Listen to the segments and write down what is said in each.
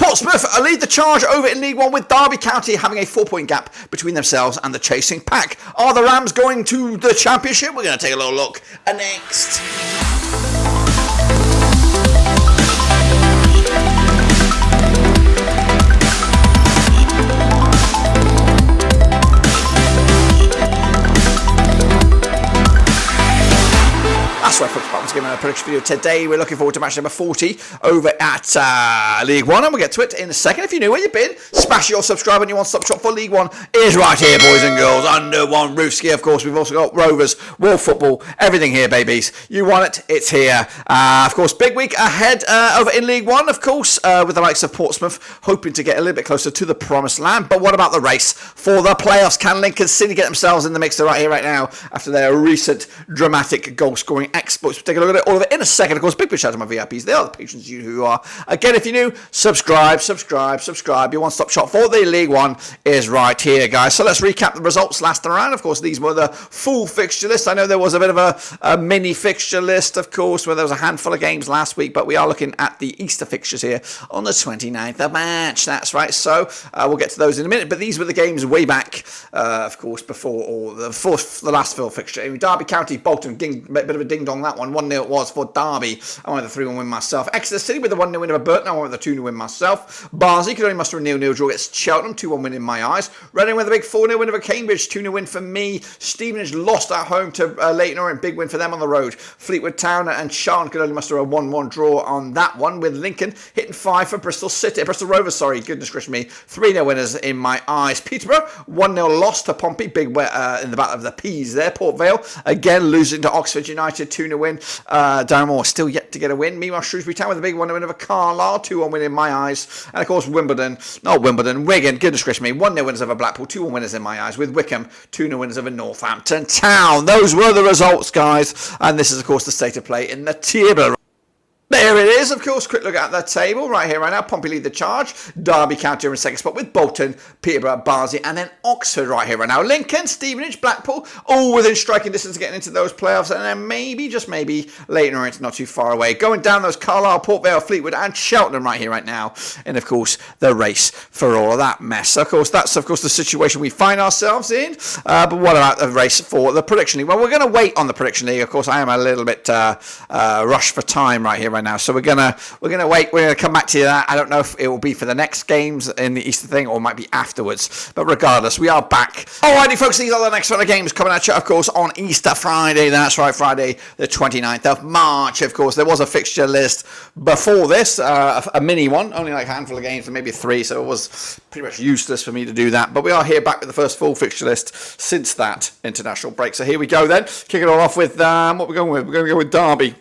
Portsmouth lead the charge over in League One with Derby County having a 4-point gap between themselves and the chasing pack. Are the Rams going to the Championship? We're going to take a little look next. That's right, folks. Once again, a prediction video today. We're looking forward to match number 40 over at League One, and we'll get to it in a second. If you're new where you've been, smash your subscribe and your one-stop shop for League One is right here, boys and girls, under one roof. Ski, of course. We've also got Rovers, World Football, everything here, babies. You want it, it's here. Of course, big week ahead over in League One, of course, with the likes of Portsmouth hoping to get a little bit closer to the promised land. But what about the race for the playoffs? Can Lincoln City get themselves in the mixer right here, right now, after their recent dramatic goal-scoring exploits? We'll take a look at all of it in a second. Of course, big shout out to my VIPs. They are the patrons you who are. Again, if you're new, subscribe. Your one-stop shop for the League One is right here, guys. So let's recap the results last round. Of course, these were the full fixture list. I know there was a bit of a mini fixture list, of course, where there was a handful of games last week, but we are looking at the Easter fixtures here on the 29th of March. That's right. So we'll get to those in a minute. But these were the games way back, of course, before the last full fixture. Derby County, Bolton, bit of a ding-dong that one. 1-0 it was for Derby. I went with a 3-1 win myself. Exeter City with a 1-0 win over Burton. I went with a 2-0 win myself. Barnsley could only muster a 0-0 draw against Charlton. 2-1 win in my eyes. Reading with a big 4-0 win over Cambridge. 2-0 win for me. Stevenage lost at home to Leyton Orient. Big win for them on the road. Fleetwood Town and Charlton could only muster a 1-1 draw on that one, with Lincoln hitting 5 for Bristol Rovers, sorry. Goodness gracious me. 3-0 winners in my eyes. Peterborough, 1-0 loss to Pompey. Big in the battle of the Peas there. Port Vale, again, losing to Oxford United. 2-0 win. Darren Moore still yet to get a win. Meanwhile, Shrewsbury Town with a big 1-0 win over Carlisle. 2-1 win in my eyes. And of course, Wigan, goodness gracious me. 1-0 winners over Blackpool. 2-1 winners in my eyes. With Wickham, 2-0 winners over Northampton Town. Those were the results, guys. And this is, of course, the state of play in the table. There it is, of course. Quick look at the table right here, right now. Pompey lead the charge. Derby County are in second spot with Bolton, Peterborough, Barnsley, and then Oxford right here, right now. Lincoln, Stevenage, Blackpool, all within striking distance of getting into those playoffs. And then maybe, just maybe, Leyton Orient not too far away. Going down those Carlisle, Port Vale, Fleetwood, and Cheltenham right here, right now. And, of course, the race for all of that mess. Of course, that's, of course, the situation we find ourselves in. But what about the race for the Prediction League? Well, we're going to wait on the Prediction League. Of course, I am a little bit rushed for time right here, right now. So we're gonna wait. We're gonna come back to that. I don't know if it will be for the next games in the Easter thing or it might be afterwards. But regardless, we are back. Alrighty, folks. These are the next round of games coming at you, of course, on Easter Friday. That's right, Friday, the 29th of March. Of course, there was a fixture list before this, a mini one, only like a handful of games, for maybe 3. So it was pretty much useless for me to do that. But we are here back with the first full fixture list since that international break. So here we go then. Kick it all off with what we're going with. We're going to go with Derby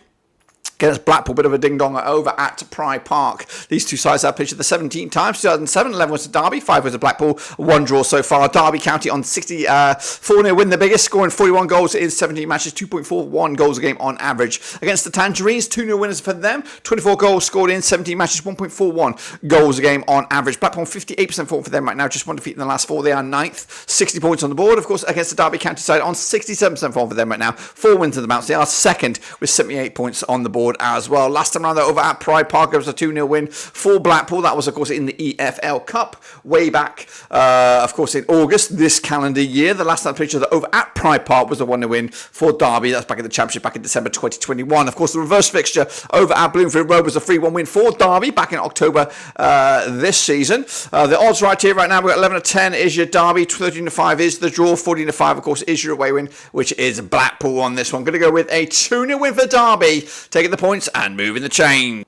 against Blackpool, bit of a ding-dong over at Pride Park. These two sides have played the 17 times. 2007, 11 was to Derby, 5 was to Blackpool, 1 draw so far. Derby County on 4-0 win, the biggest, scoring 41 goals in 17 matches, 2.41 goals a game on average. Against the Tangerines, 2-0 winners for them, 24 goals scored in 17 matches, 1.41 goals a game on average. Blackpool 58% form for them right now, just 1 defeat in the last 4. They are 9th, 60 points on the board. Of course, against the Derby County side on 67% form for them right now, 4 wins to the Mounts. They are 2nd with 78 points on the board as well. Last time around, over at Pride Park, it was a 2-0 win for Blackpool. That was, of course, in the EFL Cup way back, of course, in August this calendar year. The last time played over at Pride Park was a 1-0 win for Derby. That's back in the Championship back in December 2021. Of course, the reverse fixture over at Bloomfield Road was a 3-1 win for Derby back in October this season. The odds right here, right now, we've got 11-10 is your Derby, 13-5 is the draw, 14-5, of course, is your away win, which is Blackpool on this one. Going to go with a 2-0 win for Derby, taking the points and moving the chain.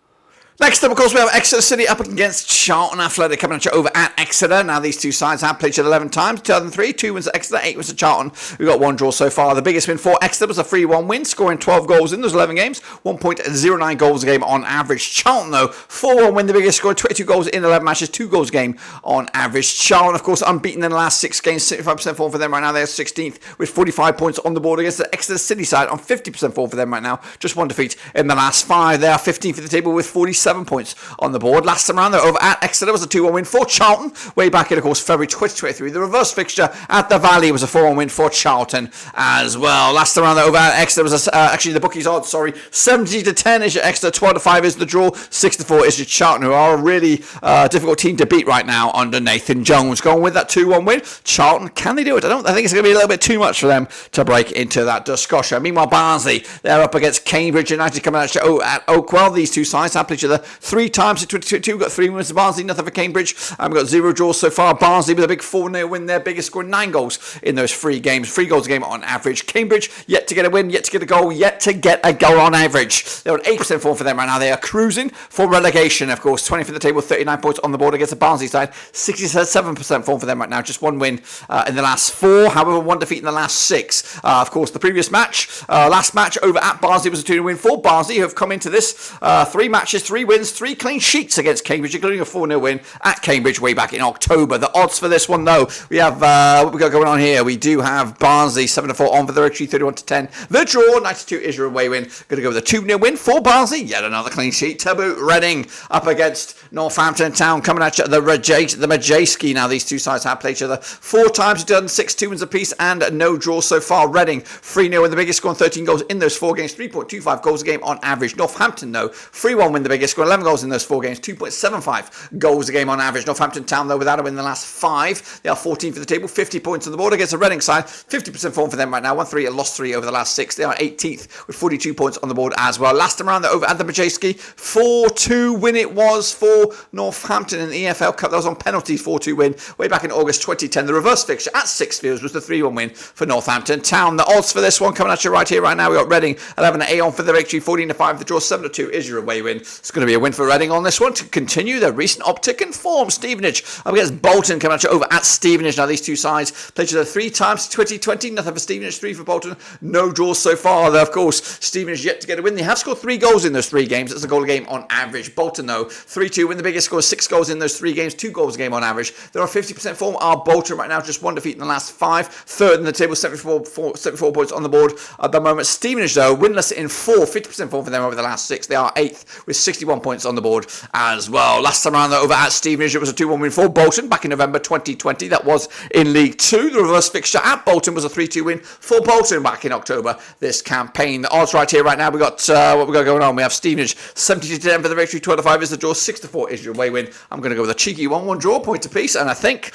Next up, of course, we have Exeter City up against Charlton Athletic coming at you over at Exeter. Now, these two sides have played each other 11 times. 2003, 2 wins at Exeter, 8 wins at Charlton. We've got 1 draw so far. The biggest win for Exeter was a 3-1 win, scoring 12 goals in those 11 games, 1.09 goals a game on average. Charlton, though, 4-1 win, the biggest, scored 22 goals in 11 matches, 2 goals a game on average. Charlton, of course, unbeaten in the last 6 games, 75% form for them right now. They're 16th with 45 points on the board against the Exeter City side on 50% form for them right now. Just 1 defeat in the last 5. They are 15th for the table with 47 7 points on the board. Last time around, though, over at Exeter was a 2-1 win for Charlton. Way back in, of course, February 2023. The reverse fixture at the Valley was a 4-1 win for Charlton as well. Last time around, though, over at Exeter was actually the bookies odds, 70-10 is your Exeter, 12-5 is the draw, 6-4 is your Charlton, who are a really difficult team to beat right now under Nathan Jones. Going with that 2-1 win, Charlton, can they do it? I think it's going to be a little bit too much for them to break into that discussion. Meanwhile, Barnsley, they're up against Cambridge United coming out at Oakwell. These two sides have played each other 3 times in 2022. We've got 3 wins for Barnsley, nothing for Cambridge. We've got 0 draws so far. Barnsley with a big 4-0 win, their biggest, scoring 9 goals in those 3 games. 3 goals a game on average. Cambridge, yet to get a win, yet to get a goal, yet to get a goal on average. They're on 8% form for them right now. They are cruising for relegation, of course. 20 for the table, 39 points on the board against the Barnsley side. 67% form for them right now. Just 1 win in the last 4. However, 1 defeat in the last 6. Of course, the previous match, last match over at Barnsley was a 2-0 win for Barnsley, who have come into this 3 matches, 3 wins, 3 clean sheets against Cambridge, including a 4-0 win at Cambridge way back in October. The odds for this one, though, we have what we got going on here. We do have Barnsley 7-4 on for the victory, 31-10. The draw, 92 is your away win. Going to go with a 2-0 win for Barnsley. Yet another clean sheet to boot. Reading up against Northampton Town, coming at you the Majayski. Now these two sides have played each other 4 times, done 6 2-wins apiece, and no draws so far. Reading 3-0 win, the biggest, scoring 13 goals in those 4 games, 3.25 goals a game on average. Northampton, though, 3-1 win, the biggest, scoring 11 goals in those 4 games, 2.75 goals a game on average. Northampton Town, though, without a win in the last 5. They are 14 for the table, 50 points on the board against the Reading side. 50% form for them right now. 1-3, lost 3 over the last 6. They are 18th with 42 points on the board as well. Last time around, they're over at the Majayski. 4-2 win it was for Northampton in the EFL Cup. That was on penalties, 4-2 win way back in August 2010. The reverse fixture at Sixfields was the 3-1 win for Northampton Town. The odds for this one coming at you right here, right now. We got Reading 11-8 on for the victory, 14-5. The draw, 7-2 is your away win. It's going to be a win for Reading on this one to continue their recent uptick in form. Stevenage up against Bolton coming at you over at Stevenage. Now these two sides played each other 3 times 2020. Nothing for Stevenage, 3 for Bolton. No draws so far. Though, of course, Stevenage yet to get a win. They have scored 3 goals in those 3 games. That's a goal a game on average. Bolton, though, 3-2 win, the biggest, score 6 goals in those 3 games, 2 goals a game on average. They're on 50% form. Are Bolton right now, just 1 defeat in the last 5. 3rd in the table, 74 points on the board at the moment. Stevenage, though, winless in 4, 50% form for them over the last 6. They are 8th with 61 points on the board as well. Last time around, though, over at Stevenage, it was a 2-1 win for Bolton back in November 2020. That was in League 2. The reverse fixture at Bolton was a 3-2 win for Bolton back in October this campaign. The odds right here, right now, we got what we got going on. We have Stevenage 70-10 for the victory, 12-5 is the draw, 6-4 is your away win. I'm going to go with a cheeky 1-1 draw, point apiece, and I think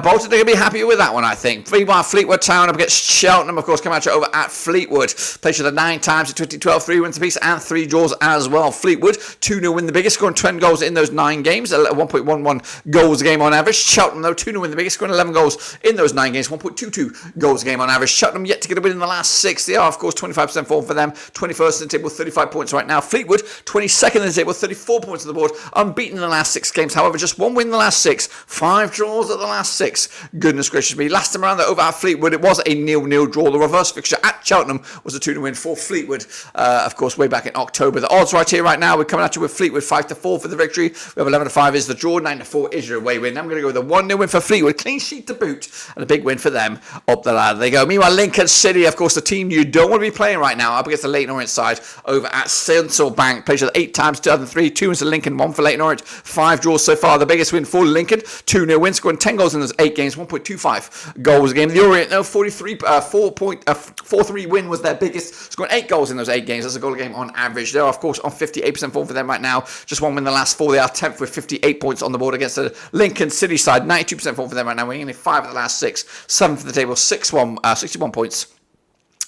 Bolton are going to be happy with that one, I think. Meanwhile, Fleetwood Town up against Cheltenham, of course, come out over at Fleetwood. Played each other 9 times in 2012, 3 wins apiece and 3 draws as well. Fleetwood, 2-0 win, the biggest, scoring 10 goals in those 9 games, 1.11 goals a game on average. Cheltenham, though, 2-0 win, the biggest, scoring 11 goals in those 9 games, 1.22 goals a game on average. Cheltenham yet to get a win in the last 6. They are, of course, 25% form for them. 21st in the table, 35 points right now. Fleetwood, 22nd in the table, 34 points on the board, unbeaten in the last 6 games. However, just 1 win in the last 6, 5 draws at the last 6. Goodness gracious me. Last time around, though, over at Fleetwood, it was a 0-0 draw. The reverse fixture at Cheltenham was a 2-0 win for Fleetwood, of course, way back in October. The odds right here, right now, we're coming at you with Fleetwood 5-4 for the victory. We have 11-5 is the draw, 9-4 is your away win. I'm going to go with a 1-0 win for Fleetwood, clean sheet to boot, and a big win for them up the ladder. They go. Meanwhile, Lincoln City, of course, the team you don't want to be playing right now, up against the Leyton Orient side over at Central Bank. Played 8 times, 2003, 2 wins to Lincoln, 1 for Leyton Orient, 5 draws so far. The biggest win for Lincoln, 2-0 win, scoring 10 goals in those 8 games, 1.25 goals a game. The Orient, no, 4-3 win was their biggest, scoring 8 goals in those 8 games. That's a goal a game on average. They're, of course, on 58% form for them right now. Just 1 win in the last 4. They are 10th with 58 points on the board against the Lincoln City side. 92% form for them right now, winning only 5 of the last 6. 7 for the table, 61 points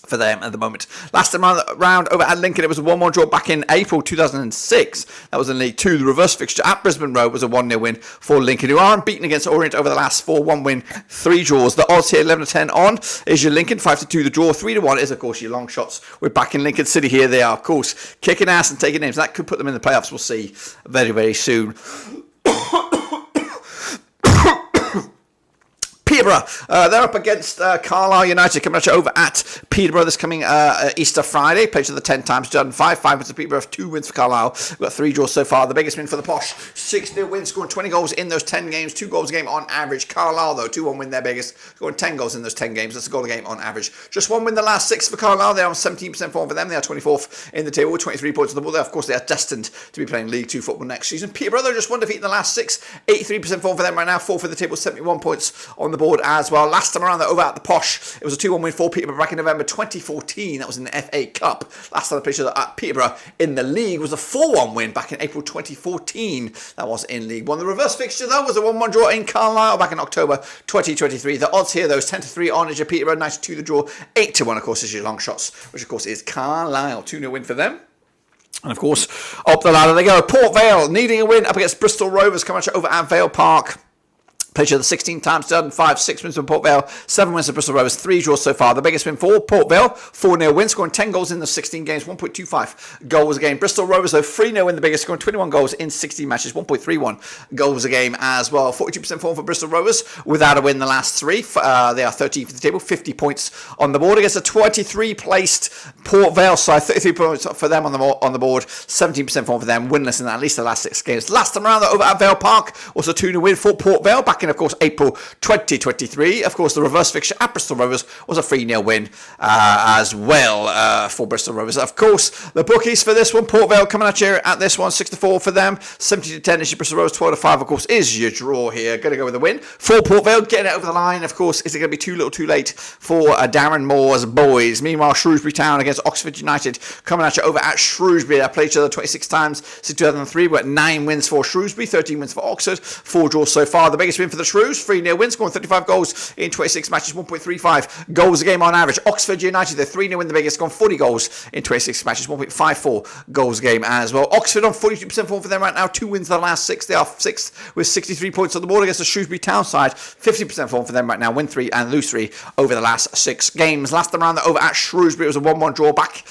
for them at the moment. Last time round over at Lincoln, it was a 1-1 draw back in April 2006. That was in League 2. The reverse fixture at Brisbane Road was a 1-0 win for Lincoln, who are unbeaten against Orient over the last 4. 1 win, 3 draws. The odds here, 11-10 on, is your Lincoln, 5-2 the draw, 3-1 is, of course, your long shots. We're back in Lincoln City here. They are, of course, kicking ass and taking names. That could put them in the playoffs. We'll see very, very soon. Peterborough, they're up against Carlisle United, coming at you over at Peterborough this coming Easter Friday. Played to the 10 times, done 5 wins for Peterborough, 2 wins for Carlisle. We've got 3 draws so far. The biggest win for the Posh, 6-0 win, scoring 20 goals in those 10 games, 2 goals a game on average. Carlisle, though, 2-1 win, their biggest, scoring 10 goals in those 10 games. That's a goal a game on average. Just 1 win the last 6 for Carlisle. They're on 17% form for them. They are 24th in the table, 23 points on the board. Of course, they are destined to be playing League 2 football next season. Peterborough, just 1 defeat in the last 6, 83% form for them right now, 4th in the table, 71 points on the board as well. Last time around, they're over at the Posh. It was a 2-1 win for Peterborough back in November 2014. That was in the FA Cup. Last time they played at Peterborough in the league was a 4-1 win back in April 2014. That was in League 1. The reverse fixture, though, was a 1-1 draw in Carlisle back in October 2023. The odds here, though, is 10-3 on your Peterborough, 92 the draw, 8-1, of course, is your long shots, which, of course, is Carlisle. 2-0 win for them. And, of course, up the ladder they go. Port Vale needing a win up against Bristol Rovers, coming over at Vale Park. Played each other 16 times, done 5-6 wins for Port Vale, 7 wins for Bristol Rovers, 3 draws so far. The biggest win for Port Vale, 4-0 win, scoring 10 goals in the 16 games, 1.25 goals a game. Bristol Rovers, though, 3-0 win, the biggest, scoring 21 goals in 16 matches, 1.31 goals a game as well. 42% form for Bristol Rovers, without a win the last 3. They are 13th in the table, 50 points on the board against a 23 placed Port Vale side, 33 points for them on the board, 17% form for them, winless in at least the last 6 games. Last time around, though, over at Vale Park, also 2-0 win for Port Vale, back in, of course, April 2023. Of course, the reverse fixture at Bristol Rovers was a 3-0 win as well for Bristol Rovers. Of course, the bookies for this one, Port Vale coming at you at this one, 6-4 for them, 70-10 is your Bristol Rovers, 12-5, of course, is your draw here. Going to go with the win for Port Vale, getting it over the line. Of course, is it going to be too little too late for Darren Moore's boys? Meanwhile, Shrewsbury Town against Oxford United coming at you over at Shrewsbury. They played each other 26 times since 2003. We're at 9 wins for Shrewsbury, 13 wins for Oxford, 4 draws so far. The biggest win for the Shrews, 3-0 win, scoring 35 goals in 26 matches, 1.35 goals a game on average. Oxford United, they're 3-0 win, the biggest, scoring 40 goals in 26 matches, 1.54 goals a game as well. Oxford on 42% form for them right now, 2 wins the last 6. They are 6th with 63 points on the board against the Shrewsbury Town side, 50% form for them right now, win 3 and lose 3 over the last 6 games. Last time around, over at Shrewsbury, it was a 1-1 draw back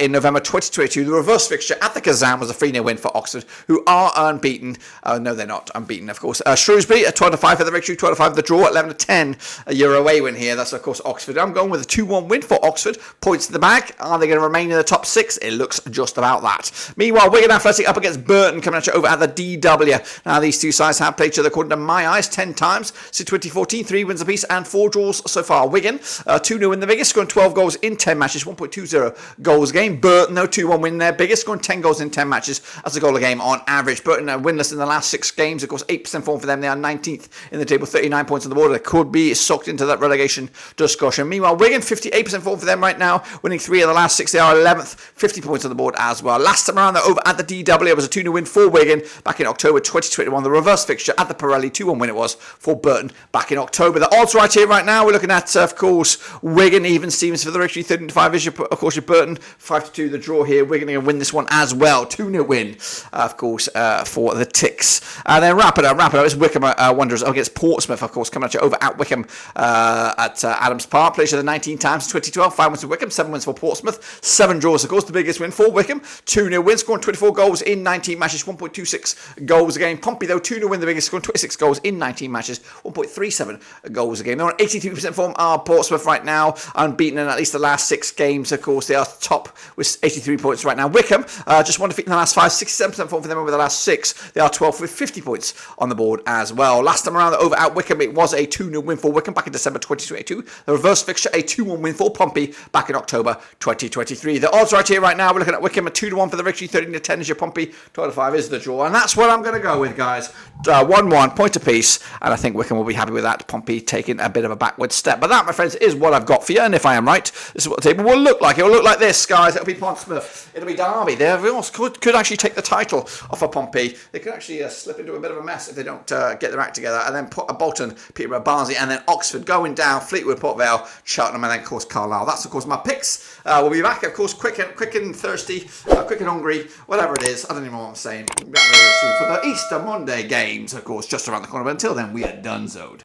in November 2022. The reverse fixture at the Kazan was a 3-0 win for Oxford, who are unbeaten. No, they're not unbeaten, of course. Shrewsbury, a 12-5 for the victory, 12-5 the draw, 11-10 a year away win here. That's, of course, Oxford. I'm going with a 2-1 win for Oxford. Points in the bag. Are they going to remain in the top 6? It looks just about that. Meanwhile, Wigan Athletic up against Burton, coming at you over at the DW. Now, these two sides have played each other, according to my eyes, 10 times since 2014, 3 wins apiece and 4 draws so far. Wigan, 2-0 win, the biggest, scoring 12 goals in 10 matches, 1.20 goals a game. Burton, though, 2-1 win, their biggest, scoring 10 goals in 10 matches. That's a goal a game on average. Burton are winless in the last 6 games. Of course, 8% form for them. They are 19th in the table, 39 points on the board. They could be sucked into that relegation discussion. Meanwhile, Wigan, 58% form for them right now, winning 3 of the last 6. They are 11th, 50 points on the board as well. Last time around, they're over at the DW. It was a 2-0 win for Wigan back in October 2021. The reverse fixture at the Pirelli, 2-1 win it was for Burton back in October. The odds right here right now, we're looking at, of course, Wigan, even Stevens for the victory, 13-5 is, of course, your Burton, 5-2 the draw here. Wigan going to win this one as well. 2-0 win, of course, for the Ticks. And then wrap it up. It's Wickham Wanderers against Portsmouth, of course, coming at you over at Wickham at Adams Park. Played each other 19 times in 2012, 5 wins for Wickham, 7 wins for Portsmouth, 7 draws, of course, the biggest win for Wickham. 2-0 win, scoring 24 goals in 19 matches, 1.26 goals a game. Pompey, though, 2-0 win, the biggest, scoring 26 goals in 19 matches, 1.37 goals a game. They're on 83% form, are Portsmouth right now, unbeaten in at least the last 6 games, of course. They are top with 83 points right now. Wickham, just 1 defeat in the last 5, 67% form for them over the last 6. They are 12th with 50 points on the board as well. Last time around, over at Wickham, it was a 2-0 win for Wickham back in December 2022. The reverse fixture, a 2-1 win for Pompey back in October 2023. The odds right here right now, we're looking at Wickham, a 2-1 for the victory, 13-10 is your Pompey, 12-5 is the draw. And that's what I'm going to go with, guys. 1-1, point apiece, and I think Wickham will be happy with that. Pompey taking a bit of a backward step. But that, my friends, is what I've got for you. And if I am right, this is what the table will look like. It will look like this, guys. It'll be Portsmouth. It'll be Derby. They could actually take the title off of Pompey. They could actually slip into a bit of a mess if they don't get their act together. And then put a Bolton, Peterborough, Barnsley, and then Oxford going down, Fleetwood, Port Vale, Charlton, and then, of course, Carlisle. That's, of course, my picks. We'll be back, of course, quick and thirsty, quick and hungry, whatever it is. I don't even know what I'm saying. We'll be back very soon for the Easter Monday games, of course, just around the corner. But until then, we are donezoed.